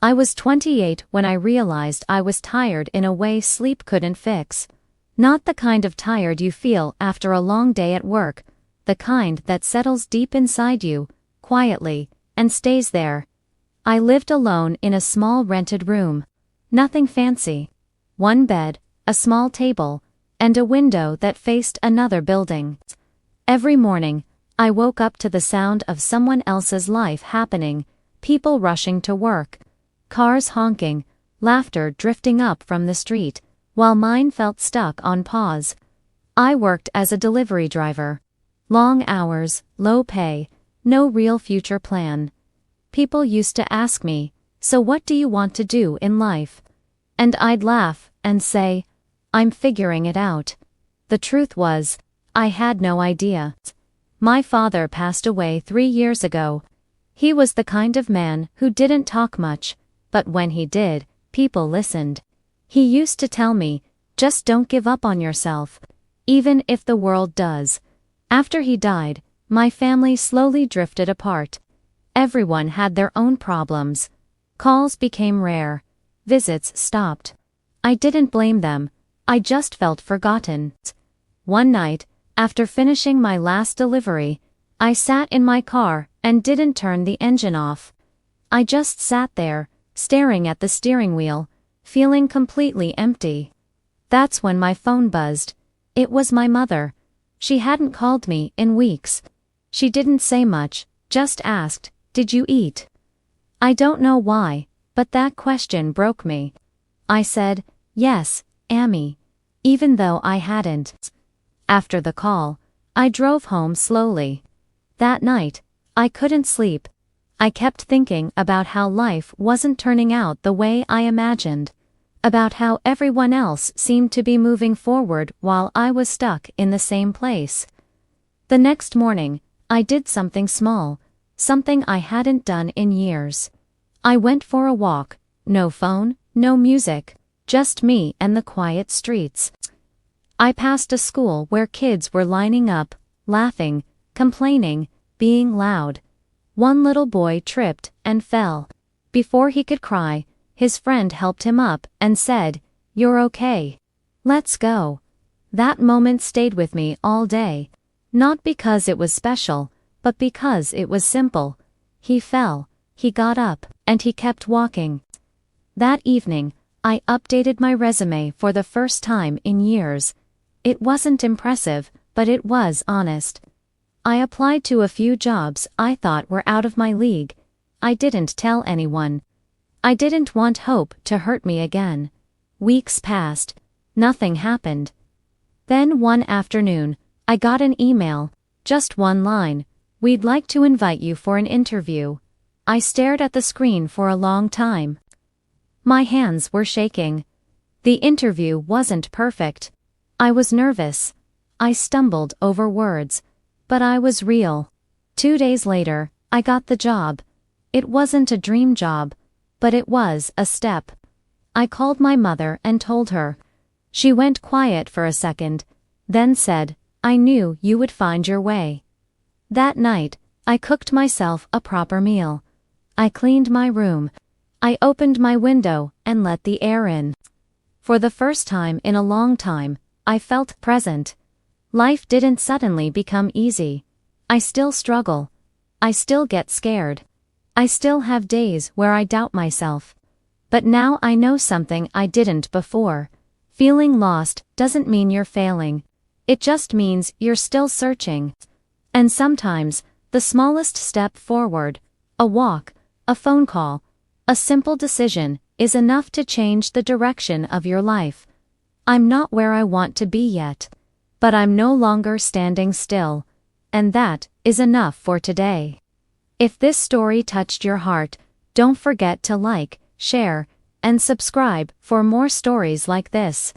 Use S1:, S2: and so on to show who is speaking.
S1: I was 28 when I realized I was tired in a way sleep couldn't fix. Not the kind of tired you feel after a long day at work, the kind that settles deep inside you, quietly, and stays there. I lived alone in a small rented room. Nothing fancy. One bed, a small table, and a window that faced another building. Every morning, I woke up to the sound of someone else's life happening, people rushing to work, cars honking, laughter drifting up from the street, while mine felt stuck on pause. I worked as a delivery driver. Long hours, low pay, no real future plan. People used to ask me, "So what do you want to do in life?" And I'd laugh and say, "I'm figuring it out." The truth was, I had no idea. My father passed away 3 years ago. He was the kind of man who didn't talk much, but when he did, people listened. He used to tell me, "Just don't give up on yourself, even if the world does." After he died, my family slowly drifted apart. Everyone had their own problems. Calls became rare. Visits stopped. I didn't blame them. I just felt forgotten. One night, after finishing my last delivery, I sat in my car and didn't turn the engine off. I just sat there, staring at the steering wheel, feeling completely empty. That's when my phone buzzed. It was my mother. She hadn't called me in weeks. She didn't say much, just asked, "Did you eat?" I don't know why, but that question broke me. I said, "Yes, Amy," even though I hadn't. After the call, I drove home slowly. That night, I couldn't sleep. I kept thinking about how life wasn't turning out the way I imagined, about how everyone else seemed to be moving forward while I was stuck in the same place. The next morning, I did something small, something I hadn't done in years. I went for a walk, no phone, no music, just me and the quiet streets. I passed a school where kids were lining up, laughing, complaining, being loud. One little boy tripped and fell. Before he could cry, his friend helped him up and said, "You're okay. Let's go." That moment stayed with me all day. Not because it was special, but because it was simple. He fell, he got up, and he kept walking. That evening, I updated my resume for the first time in years. It wasn't impressive, but it was honest. I applied to a few jobs I thought were out of my league. I didn't tell anyone. I didn't want hope to hurt me again. Weeks passed. Nothing happened. Then one afternoon, I got an email, just one line, "We'd like to invite you for an interview." I stared at the screen for a long time. My hands were shaking. The interview wasn't perfect. I was nervous. I stumbled over words. But I was real. 2 days later, I got the job. It wasn't a dream job, but it was a step. I called my mother and told her. She went quiet for a second, then said, "I knew you would find your way." That night, I cooked myself a proper meal. I cleaned my room. I opened my window and let the air in. For the first time in a long time, I felt present. Life didn't suddenly become easy. I still struggle. I still get scared. I still have days where I doubt myself. But now I know something I didn't before. Feeling lost doesn't mean you're failing. It just means you're still searching. And sometimes, the smallest step forward, a walk, a phone call, a simple decision, is enough to change the direction of your life. I'm not where I want to be yet. But I'm no longer standing still. And that is enough for today. If this story touched your heart, don't forget to like, share, and subscribe for more stories like this.